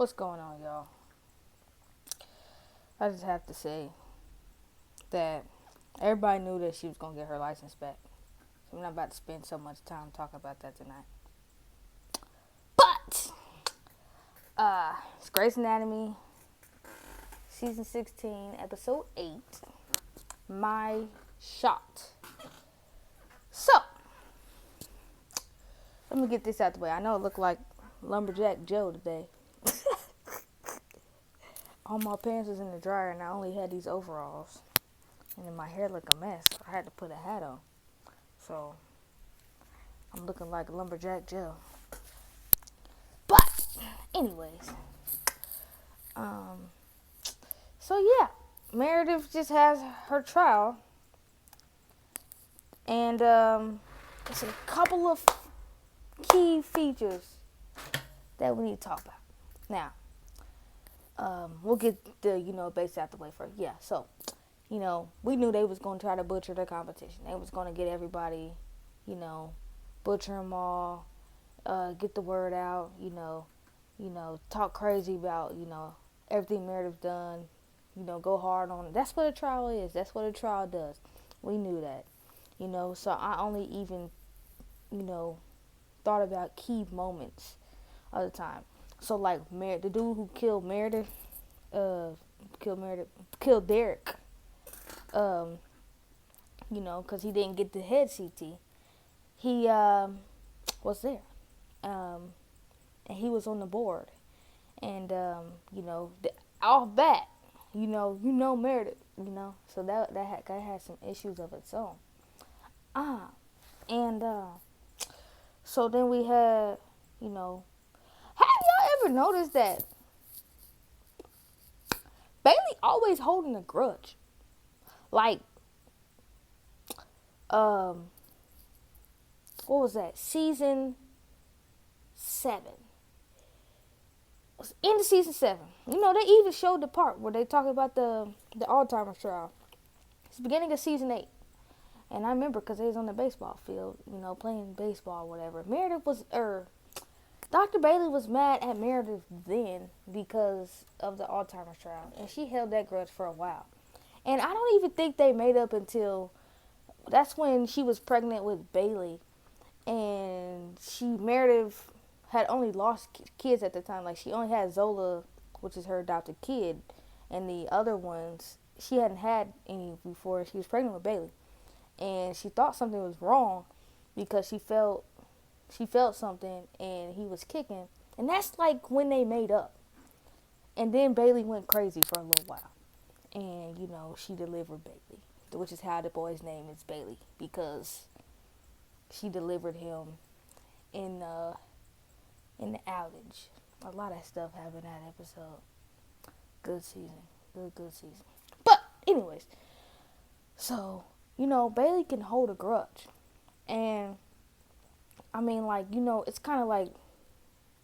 What's going on, y'all? I just have to say that everybody knew that she was going to get her license back. So I'm not about to spend so much time talking about that tonight. But, it's Grey's Anatomy, Season 16, Episode 8, My Shot. So, let me get this out the way. I know it looked like Lumberjack Joe today. All my pants was in the dryer and I only had these overalls. And then my hair looked a mess. I had to put a hat on. So, I'm looking like Lumberjack Joe. But, anyways. So yeah, Meredith just has her trial. And, there's a couple of key features that we need to talk about. Now, we'll get the, base out the way first. Yeah, so, we knew they was going to try to butcher their competition. They was going to get everybody, butcher them all, get the word out, talk crazy about, everything Meredith done, go hard on it. That's what a trial is. That's what a trial does. We knew that, so I only even, thought about key moments of the time. So, like, the dude who killed Meredith, killed Derek, because he didn't get the head CT. He was there, and he was on the board, and off bat, Meredith, so that had some issues of its own. And so then we had, have y'all ever noticed that Bailey always holding a grudge? Like, what was that? Season 7. It was into season 7. They even showed the part where they talk about the Alzheimer's trial. It's the beginning of season 8. And I remember because they was on the baseball field, playing baseball or whatever. Dr. Bailey was mad at Meredith then because of the Alzheimer's trial. And she held that grudge for a while. And I don't even think they made up until, that's when she was pregnant with Bailey. And Meredith had only lost kids at the time. Like, she only had Zola, which is her adopted kid. And the other ones, she hadn't had any before she was pregnant with Bailey. And she thought something was wrong because she felt something and he was kicking. And that's like when they made up. And then Bailey went crazy for a little while. And, she delivered Bailey, which is how the boy's name is Bailey, because she delivered him in the outage. A lot of stuff happened that episode. Good season. Good season. But, anyways, so, Bailey can hold a grudge. And, I mean, like, it's kind of like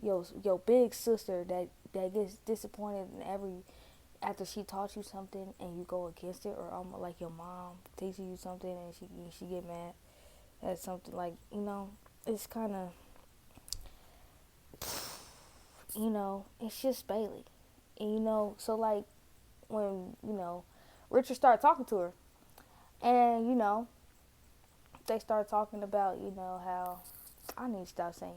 your big sister that gets disappointed after she taught you something and you go against it, or almost like your mom teaches you something and she get mad at something, like, it's kind of, it's just Bailey. And, so, like, when, Richard started talking to her, and, they started talking about, how, I need to stop saying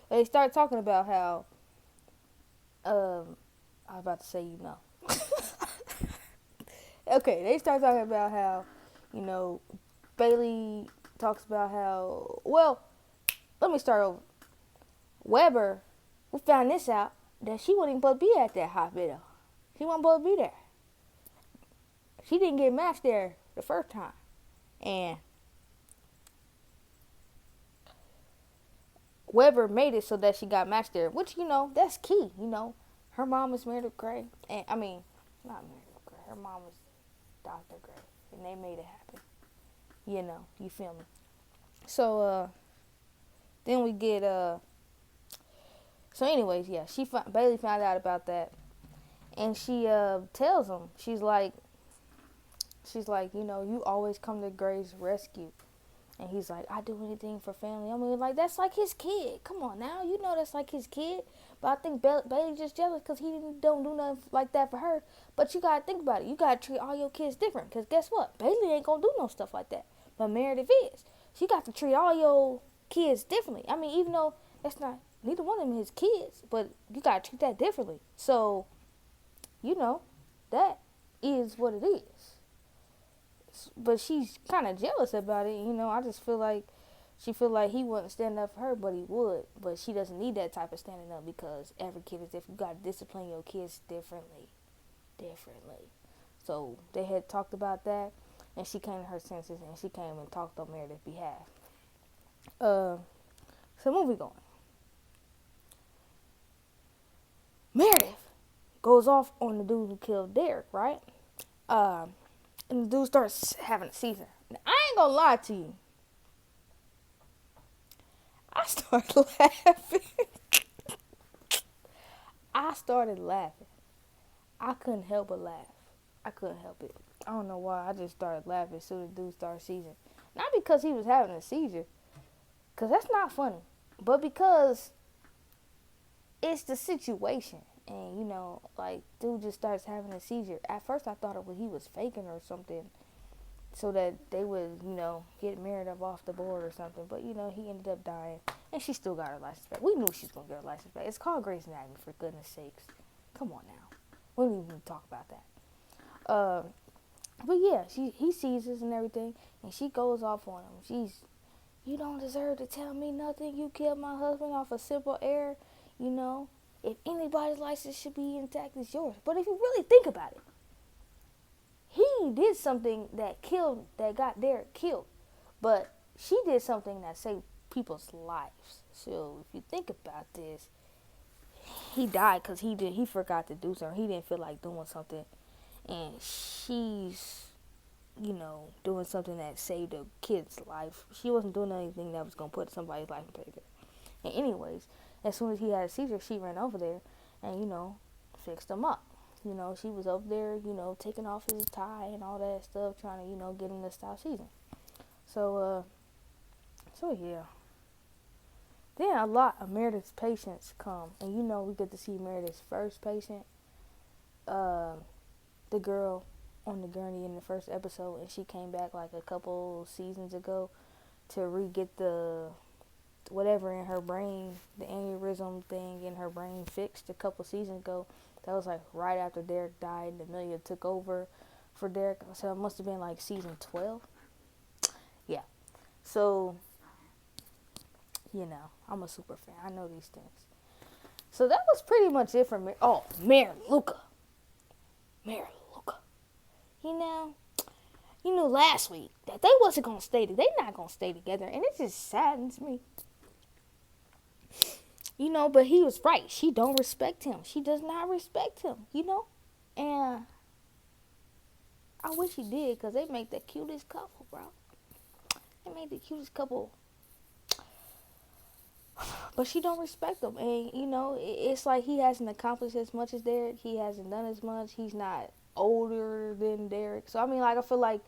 They started talking about how, I was about to say Okay, they started talking about how, Bailey talks about how, well, let me start over. Weber, we found this out, that she wasn't even supposed to be at that hospital. She wasn't supposed to be there. She didn't get matched there the first time. And Weber made it so that she got matched there, which, that's key. Her mom is Meredith Grey. And, I mean, not Meredith Grey. Her mom was Dr. Grey. And they made it happen. You feel me? So, then we get, so anyways, yeah, Bailey found out about that. And she, tells him, she's like, you always come to Grey's rescue. And he's like, I do anything for family. I mean, like, that's like his kid. Come on now. You know that's like his kid. But I think Bailey just jealous because he don't do nothing like that for her. But you got to think about it. You got to treat all your kids different. Because guess what? Bailey ain't going to do no stuff like that. But Meredith is. So you got to treat all your kids differently. I mean, even though that's not, neither one of them his kids. But you got to treat that differently. So, you know, that is what it is. But she's kind of jealous about it. You know, I just feel like she feel like he wouldn't stand up for her, but he would. But she doesn't need that type of standing up because every kid is different. You got to discipline your kids differently. So they had talked about that, and she came to her senses, and she came and talked on Meredith's behalf. So movie going. Meredith goes off on the dude who killed Derek, right? And the dude starts having a seizure. Now, I ain't gonna lie to you. I started laughing. I couldn't help but laugh. I couldn't help it. I don't know why. I just started laughing as soon as the dude started seizing. Not because he was having a seizure, because that's not funny, but because it's the situation. And, you know, like, dude just starts having a seizure. At first, I thought he was faking or something so that they would, you know, get Meredith off the board or something. But, you know, he ended up dying. And she still got her license back. We knew she was going to get her license back. It's called Grey's Anatomy, for goodness sakes. Come on now. We don't even talk about that. But, yeah, he seizes and everything. And she goes off on him. You don't deserve to tell me nothing. You killed my husband off a simple error, you know. If anybody's license should be intact, it's yours. But if you really think about it, he did something that got Derek killed. But she did something that saved people's lives. So if you think about this, he died because he forgot to do something. He didn't feel like doing something. And she's, you know, doing something that saved a kid's life. She wasn't doing anything that was going to put somebody's life in danger. And anyways, as soon as he had a seizure, she ran over there and, you know, fixed him up. You know, she was over there, you know, taking off his tie and all that stuff, trying to, you know, get him to stop seizing. So yeah. Then a lot of Meredith's patients come, and, you know, we get to see Meredith's first patient, the girl on the gurney in the first episode, and she came back like a couple seasons ago to re-get the whatever in her brain, the aneurysm thing in her brain fixed a couple seasons ago. That was like right after Derek died. Amelia took over for Derek. So it must have been like season 12. Yeah. So, you know, I'm a super fan. I know these things. So that was pretty much it for me. Oh, Mary Luca. You know last week that they wasn't going to stay together. They not going to stay together. And it just saddens me. You know, but he was right. She don't respect him. She does not respect him, you know. And I wish he did, because they make the cutest couple, bro. They made the cutest couple. But she don't respect him. And, you know, it's like he hasn't accomplished as much as Derek. He hasn't done as much. He's not older than Derek. So, I mean, like, I feel like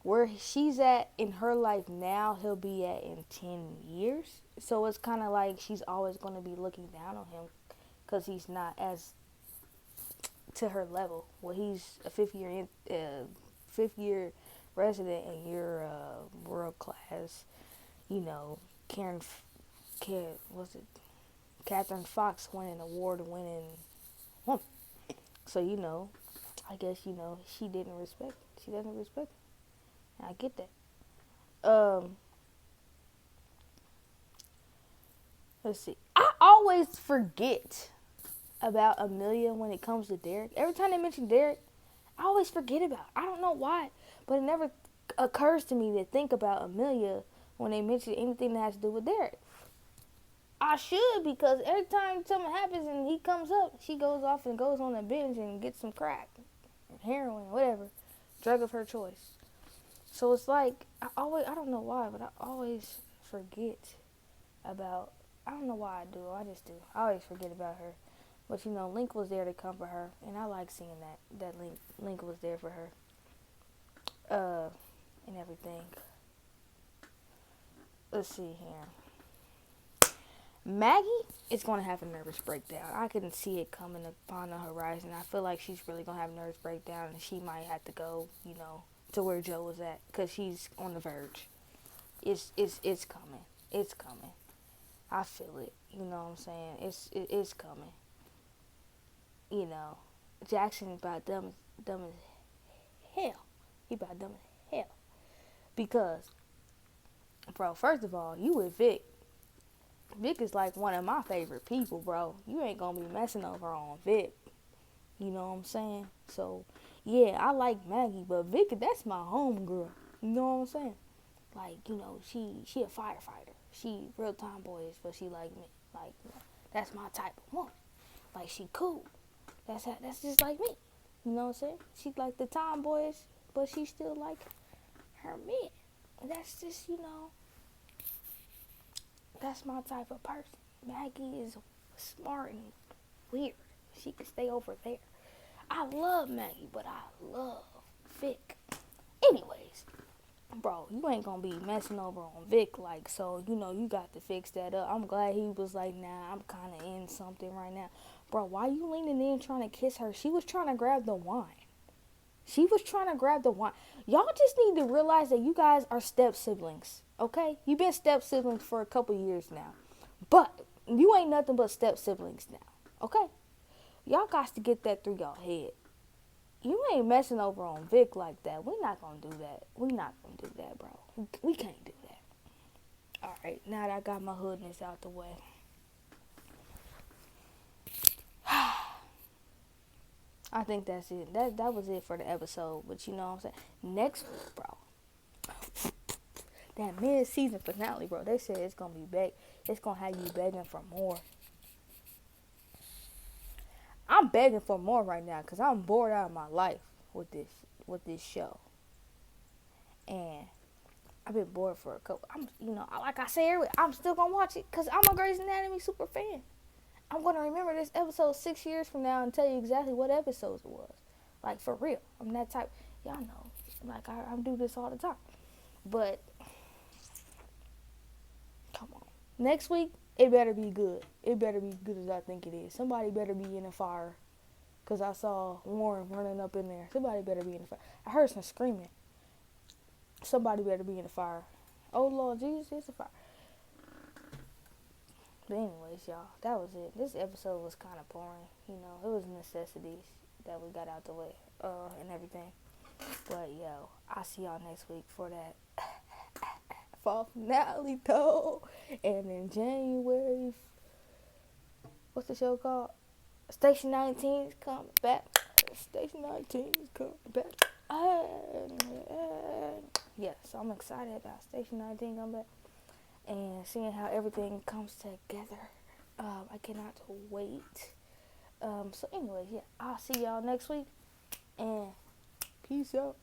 where she's at in her life now, he'll be at in 10 years. So it's kind of like she's always going to be looking down on him because he's not as to her level. Well, he's a fifth year resident, and you're world class. You know, Catherine Fox winning award-winning woman. So, you know, I guess, you know, she doesn't respect him. I get that. Let's see. I always forget about Amelia when it comes to Derek. Every time they mention Derek, I always forget about it. I don't know why, but it never occurs to me to think about Amelia when they mention anything that has to do with Derek. I should, because every time something happens and he comes up, she goes off and goes on a binge and gets some crack, heroin, whatever, drug of her choice. So it's like, I don't know why, but I always forget about, I don't know why I do, I just do. I always forget about her. But, you know, Link was there to comfort her, and I like seeing that Link was there for her, and everything. let's see here. Maggie is going to have a nervous breakdown. I can see it coming upon the horizon. I feel like she's really going to have a nervous breakdown, and she might have to go, to where Joe was at, because she's on the verge. It's coming. It's coming. I feel it. You know what I'm saying? It's coming. You know, Jackson about dumb as hell. He about dumb as hell. Because, bro, first of all, you with Vic. Vic is like one of my favorite people, bro. You ain't gonna be messing over on Vic. You know what I'm saying? So, yeah, I like Maggie, but Vic, that's my homegirl. You know what I'm saying? Like, she a firefighter. She real tomboyish, but she like me. Like, that's my type of woman. Like, she cool. That's just like me. You know what I'm saying? She like the tomboyish, but she still like her men. That's just, that's my type of person. Maggie is smart and weird. She can stay over there. I love Maggie, but I love Vic. Anyways, bro, you ain't gonna be messing over on Vic, like, so, you got to fix that up. I'm glad he was like, nah, I'm kind of in something right now. Bro, why you leaning in trying to kiss her? She was trying to grab the wine. She was trying to grab the wine. Y'all just need to realize that you guys are step siblings, okay? You've been step siblings for a couple years now. But you ain't nothing but step siblings now, okay? Y'all got to get that through y'all head. You ain't messing over on Vic like that. We not gonna do that. We not gonna do that, bro. We can't do that. All right, now that I got my hoodness out the way. I think that's it. That was it for the episode. But you know what I'm saying? Next week, bro. That mid-season finale, bro. They said it's gonna be back. It's gonna have you begging for more. I'm begging for more right now because I'm bored out of my life with this show. And I've been bored for a couple. Like I said earlier, I'm still gonna watch it because I'm a Grey's Anatomy super fan. I'm gonna remember this episode 6 years from now and tell you exactly what episodes it was. Like, for real. I'm that type. Y'all know. Like, I do this all the time. But come on. Next week, it better be good. It better be good as I think it is. Somebody better be in the fire. Because I saw Warren running up in there. Somebody better be in the fire. I heard some screaming. Somebody better be in the fire. Oh, Lord Jesus, it's a fire. But anyways, y'all, that was it. This episode was kind of boring. It was necessities that we got out the way and everything. But, yo, I'll see y'all next week for that fall finale, though. And in January, what's the show called? Station 19 is coming back. Station 19 is coming back. Yes, I'm excited about Station 19 coming back. And seeing how everything comes together. I cannot wait. So anyways, yeah, I'll see y'all next week. And peace out.